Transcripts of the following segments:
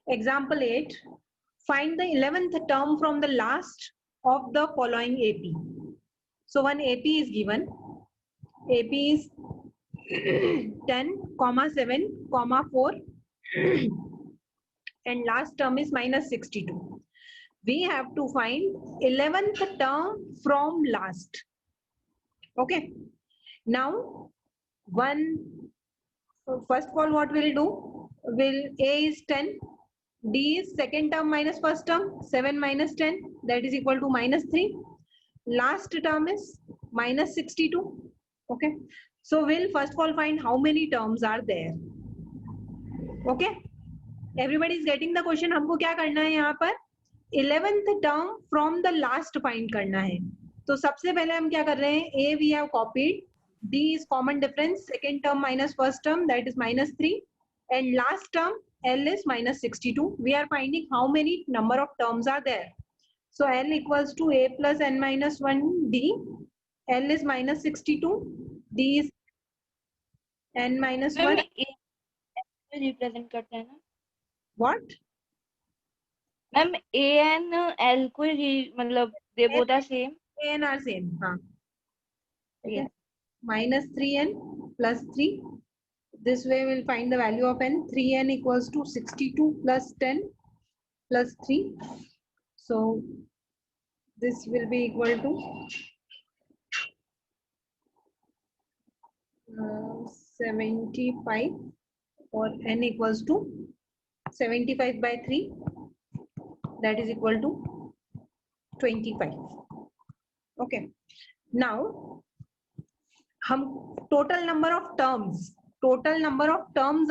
Example 8. Find the 11th term from the last of the following AP. So one AP is given. AP is 10, 7, 4 and last term is minus 62. We have to find 11th term from last. Okay. Now, first of all, what we'll do? A is 10. D is second term minus first term. 7 minus 10. That is equal to minus 3. Last term is minus 62. Okay. So we'll first of all find how many terms are there. Okay. Everybody is getting the question. हमको क्या करना है यहाँ पर? 11th term from the last find करना है. तो सबसे पहले हम क्या कर रहे हैं? A we have copied. D is common difference. Second term minus first term, that is minus 3. And last term L is minus 62. We are finding how many number of terms are there. So L equals to A plus N minus 1 D. L is minus 62. D is N minus 1. Represent करते हैं ना What? Ma'am A N L को मतलब they both are same. A and are same. हाँ. Okay. Minus 3n plus 3. This way we'll find the value of n. 3n equals to 62 plus 10 plus 3. So this will be equal to 75, or n equals to 75 by 3. That is equal to 25. Okay. Now, हम total number of terms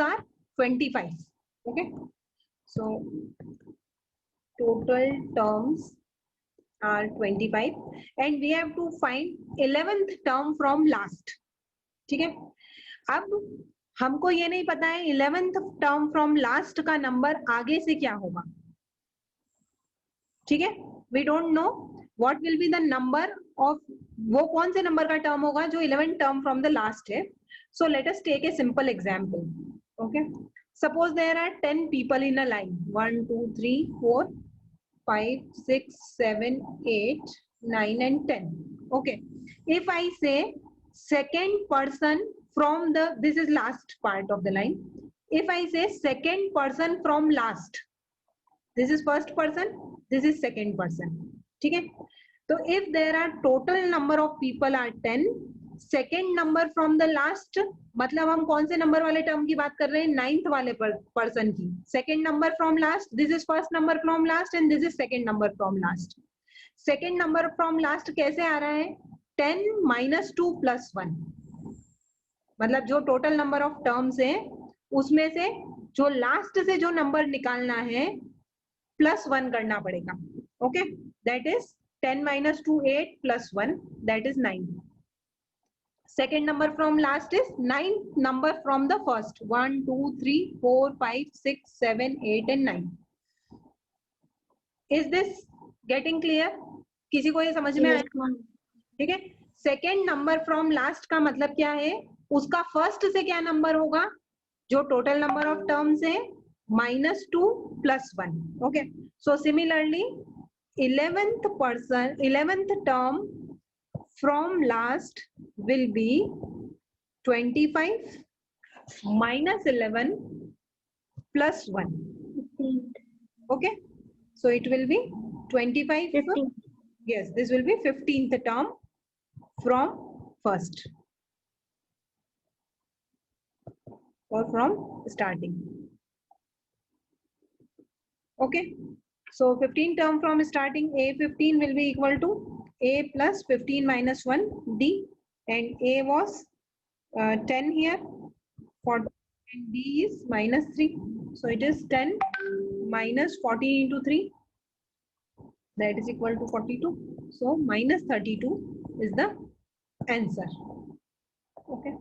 are 25. Okay. So total terms are 25 and we have to find 11th term from last. ठीक है. अब हमको ये नहीं पता है 11th term from last का नंबर आगे से क्या होगा. ठीक है. We don't know what will be the number of वो कौन से नंबर का टर्म होगा जो 11th term from the last है. So let us take a simple example. Okay. Suppose there are 10 people in a line. 1, 2, 3, 4, 5, 6, 7, 8, 9 and 10. Okay. If I say second person from the, this is last part of the line. If I say second person from last, this is first person, this is second person. ठीक है. So if there are total number of people are 10, second number from the last, मतलब हम कौन से number वाले term की बात कर रहे हैं? 9th वाले पर्सन की. Second number from last, this is first number from last and this is second number from last. Second number from last कैसे आ रहा है? 10 minus 2 plus 1. मतलब जो टोटल नंबर ऑफ टर्म्स है उसमें से जो लास्ट से जो नंबर निकालना है प्लस 1 करना पड़ेगा. Okay. That is 10 minus 2 8 plus 1, that is 9. Second number from last is 9 number from the first. 1 2 3 4 5 6 7 8 and 9. Is this getting clear? किसी को ये समझ में आया? ठीक है. सेकेंड नंबर फ्रॉम लास्ट का मतलब क्या है? उसका फर्स्ट से क्या नंबर होगा जो टोटल नंबर ऑफ टर्म्स है? -2 + 1. Okay. So similarly 11th term from last will be 25 minus 11 plus 1. Okay. So it will be 25. 15. Yes, this will be 15th term from first or from starting. Okay. So 15 term from starting, A15 will be equal to A plus 15 minus 1 D, and A was 10 here, and D is -3. So it is 10 minus 14 into 3, that is equal to 42. So -32 is the answer. Okay.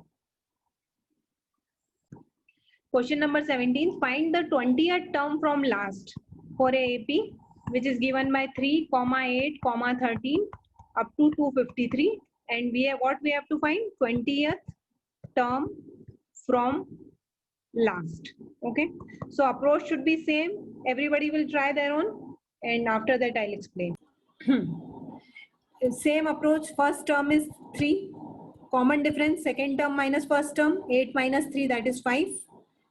Question number 17. Find the 20th term from last for AP, which is given by 3, 8, 13 up to 253, and we have what we have to find? 20th term from last. Okay. So approach should be same. Everybody will try their own, and after that I'll explain. Same approach. First term is 3. Common difference, second term minus first term, 8 minus 3, that is 5.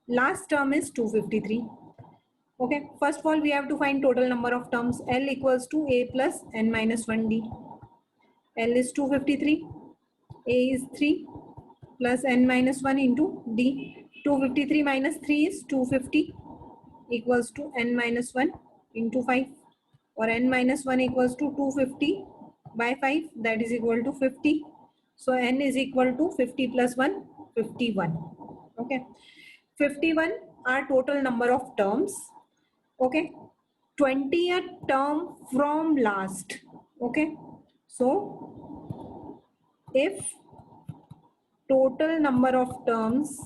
Last term is 253. Okay, first of all, we have to find total number of terms. L equals to A plus n minus 1D. L is 253. A is 3 plus n minus 1 into D. 253 minus 3 is 250 equals to n minus 1 into 5, or n minus 1 equals to 250 by 5, that is equal to 50. So n is equal to 50 plus 1, 51. Okay, 51 are total number of terms. Okay, 20th term from last. Okay, so if total number of terms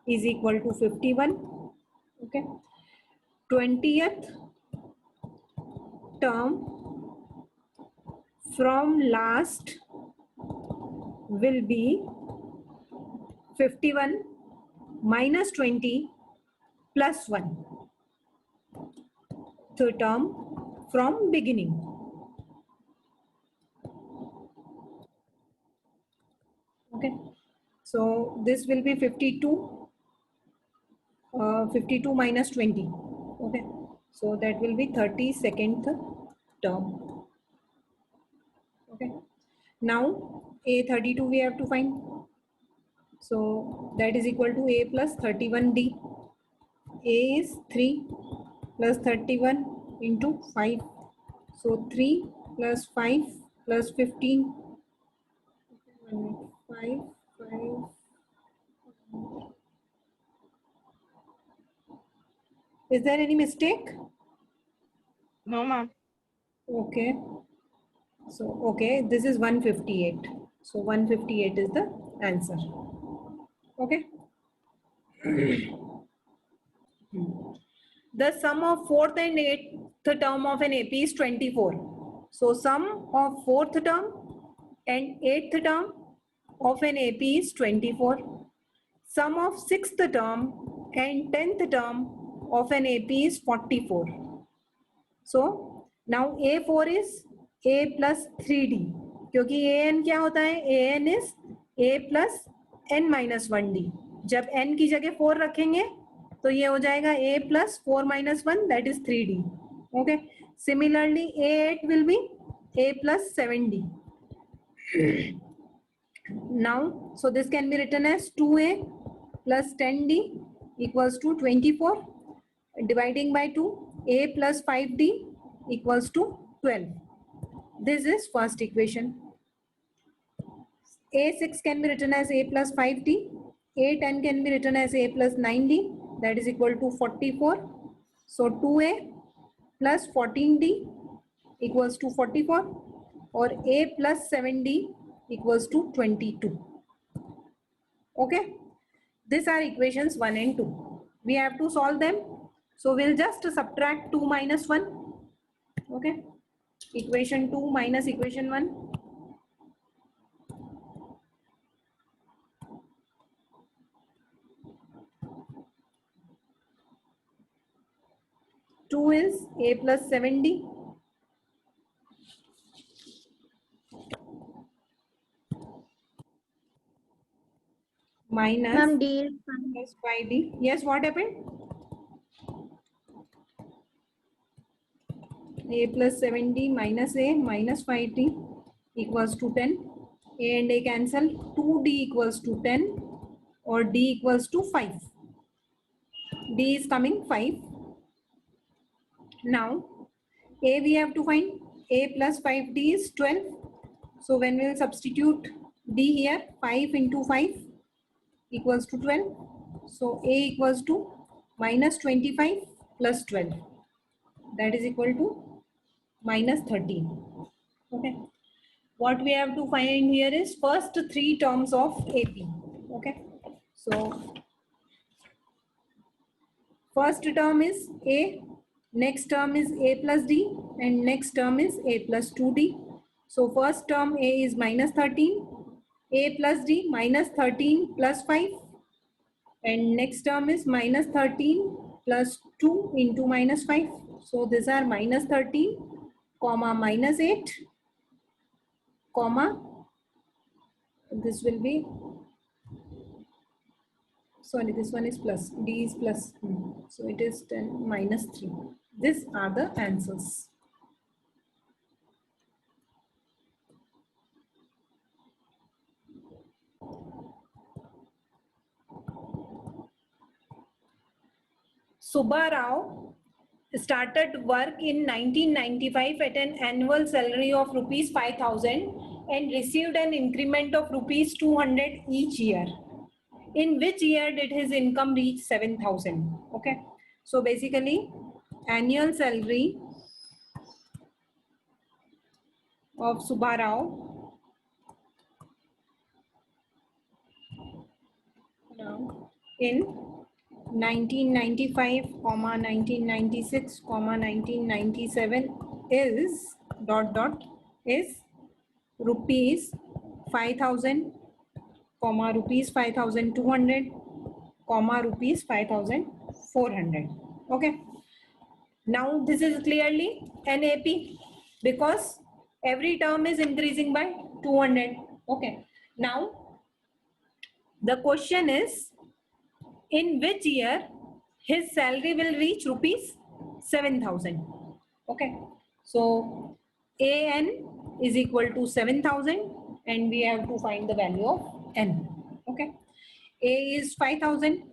is equal to 51, okay, 20th term from last will be 51 minus 20 plus 1, the term from beginning. Okay, so this will be 52, 52 minus 20. Okay, so that will be 32nd term. Okay, now A32 we have to find. So that is equal to A plus 31D. A is 3 plus 31 into 5. So 3 plus 5 plus 15. 5. Is there any mistake? No, ma'am. Okay. So, okay, this is 158. So 158 is the answer. Okay. The sum of 4th and 8th term of an AP is 24. So sum of 4th term and 8th term of an AP is 24. Sum of 6th term and 10th term of an AP is 44. So now A4 is A plus 3D. क्योंकि AN क्या होता है? AN is A plus n minus 1D. जब n की जगह 4 रखेंगे तो ये हो जाएगा A plus 4 minus 1, that is 3D. Okay. Similarly, A8 will be A plus 7D. Now, so this can be written as 2A plus 10D equals to 24. Dividing by 2, A plus 5D equals to 12. This is first equation. A6 can be written as A plus 5D. A10 can be written as A plus 9D. That is equal to 44. So 2A plus 14D equals to 44. Or A plus 7D equals to 22. Okay. These are equations 1 and 2. We have to solve them. So we'll just subtract 2 minus 1. Okay. Equation 2 minus equation 1. Two is A plus 7D. Minus D plus 5D. Yes, what happened? A plus 7D minus A minus 5D equals to 10. A and A cancel. 2D equals to 10 or D equals to 5. D is coming 5. Now, A we have to find. A plus 5D is 12. So when we will substitute D here, 5 into 5 equals to 12. So A equals to minus 25 plus 12. That is equal to minus 13. Okay. What we have to find here is first 3 terms of AP. Okay. So first term is A, next term is A plus D, and next term is A plus 2D. So first term A is minus 13, A plus D minus 13 plus 5. And next term is minus 13 plus 2 into minus 5. So these are minus 13, comma minus 8, comma, this will be, sorry, this one is plus, D is plus. So it is 10 minus 3. These are the answers. Subba Rao started work in 1995 at an annual salary of rupees 5,000 and received an increment of rupees 200 each year. In which year did his income reach 7,000? Okay, so basically annual salary of Subba Rao in 1995, 1996, 1997 is is rupees 5,000, rupees 5,200, rupees 5,400. Okay, now this is clearly an AP because every term is increasing by 200. Okay, now the question is, in which year his salary will reach rupees 7,000? Okay, so AN is equal to 7,000 and we have to find the value of N. Okay, A is 5,000,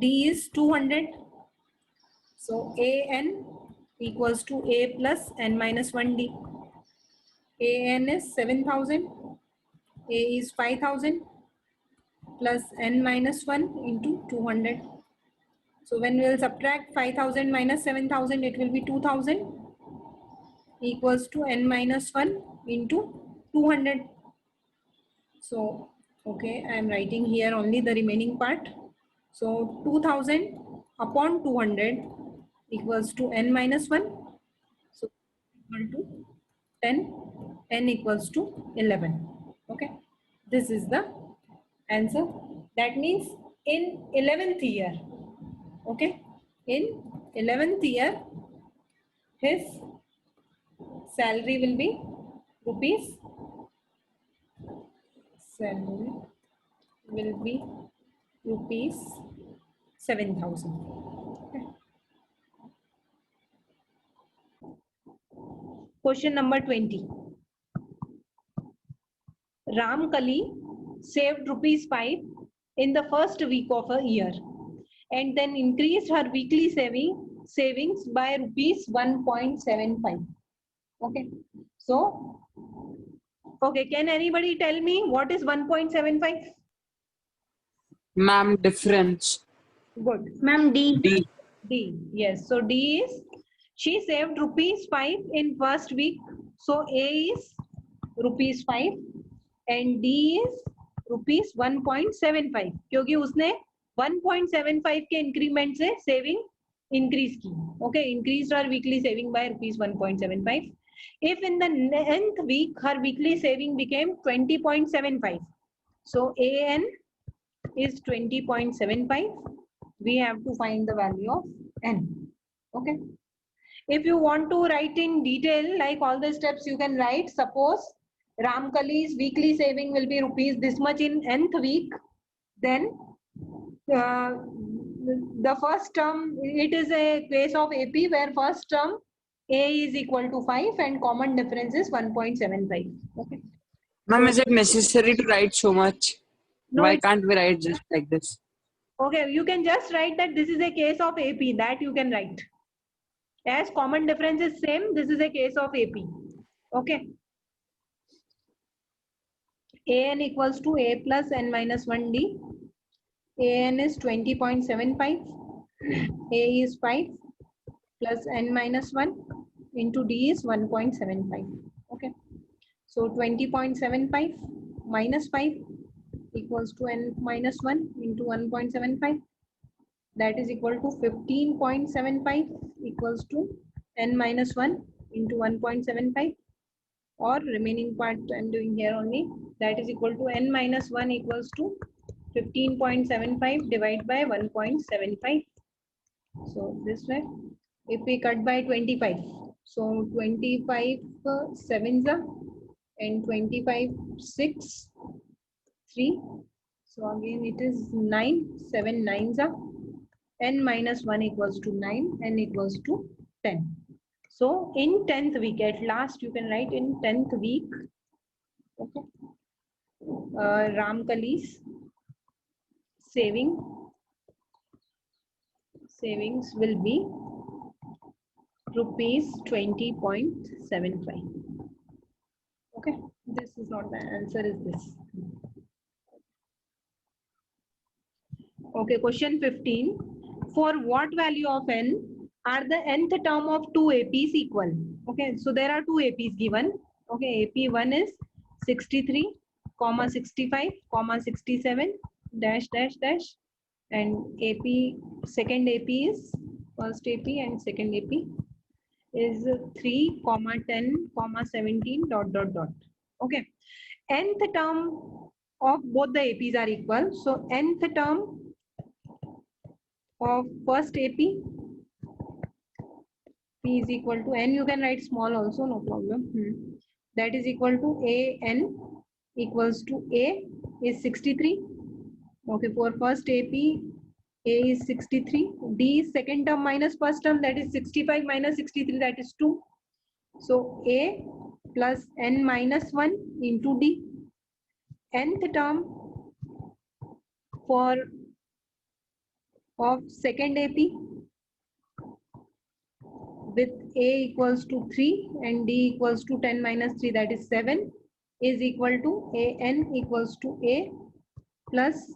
D is 200. So AN equals to A plus N minus 1D. AN is 7,000, A is 5,000 plus N minus 1 into 200. So when we will subtract 5,000 minus 7,000, it will be 2,000 equals to N minus 1 into 200. So, okay, I am writing here only the remaining part. So 2,000 upon 200 equals to N minus 1. So equal to 10, N equals to 11. Okay, this is the answer. That means in 11th year, okay, in 11th year, his salary will be rupees, salary will be rupees 7,000. Okay. Question number 20. Ram Kali saved rupees 5 in the first week of a year and then increased her weekly savings by rupees 1.75. Okay, so okay, can anybody tell me what is 1.75? Ma'am, difference. Good. Ma'am, D. D, yes. So D is, she saved rupees 5 in first week. So A is rupees 5 and D is rupees 1.75 क्योंकि उसने 1.75 के increment से saving increase की. Okay, increased her weekly saving by rupees 1.75. If in the 9th week her weekly saving became 20.75, so AN is 20.75. We have to find the value of N. Okay, if you want to write in detail like all the steps, you can write. Suppose Ramkali's weekly saving will be rupees this much in nth week, then the first term, it is a case of AP where first term A is equal to 5 and common difference is 1.75. Okay, Ma'am, is it necessary to write so much? no, Why can't we write just like this? okay, you can just write that this is a case of AP, that you can write. As common difference is same, this is a case of AP. Okay. AN equals to A plus N minus 1D. AN is 20.75. A is 5 plus N minus 1 into D is 1.75. Okay. So 20.75 minus 5 equals to N minus 1 into 1.75. That is equal to 15.75 equals to N minus 1 into 1.75, or remaining part I am doing here only, that is equal to N minus 1 equals to 15.75 divided by 1.75. So this way, if we cut by 25, so 25 sevens are and 25 6 3. So again it is 9, 7 nines are, n minus 1 equals to 9, n equals to 10. So in 10th week, at last you can write in 10th week, okay, Ramkali's savings will be rupees 20.75. Okay, this is not the answer, is this. Okay, question 15. For what value of n are the nth term of two APs equal? Okay, so there are two APs given. Okay, AP1 is 63, 65, 67, dash, dash, dash. And second AP is, first AP and second AP is 3, 10, 17, dot, dot, dot. Okay, nth term of both the APs are equal. So nth term of first AP, P is equal to n, you can write small also, no problem. That is equal to a n equals to a is 63. Okay, for first AP, a is 63. D is second term minus first term, that is 65 minus 63, that is 2. So a plus n minus 1 into D. Nth term for of second AP with a equals to 3 and D equals to 10 minus 3, that is 7, is equal to a n equals to a plus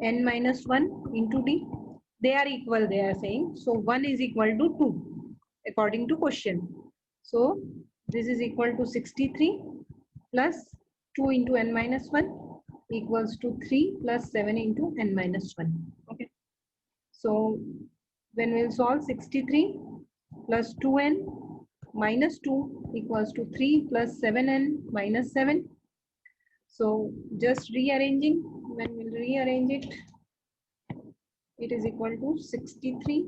n minus 1 into D. They are equal, they are saying. So 1 is equal to 2 according to question. So this is equal to 63 plus 2 into n minus 1 equals to 3 plus 7 into n minus 1. Okay. So when we'll solve 63 plus 2n minus 2 equals to 3 plus 7n minus 7. So just rearranging, when we'll rearrange it, it is equal to 63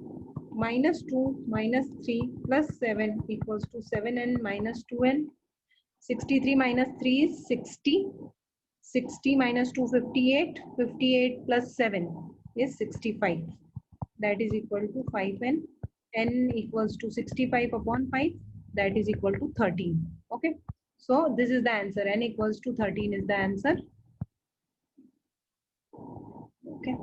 minus 2 minus 3 plus 7 equals to 7n minus 2n. 63 minus 3 is 60. 60 minus 2, 58. 58 plus 7 is 65. That is equal to 5n. N equals to 65 upon 5. That is equal to 13. Okay. So this is the answer. N equals to 13 is the answer. Okay.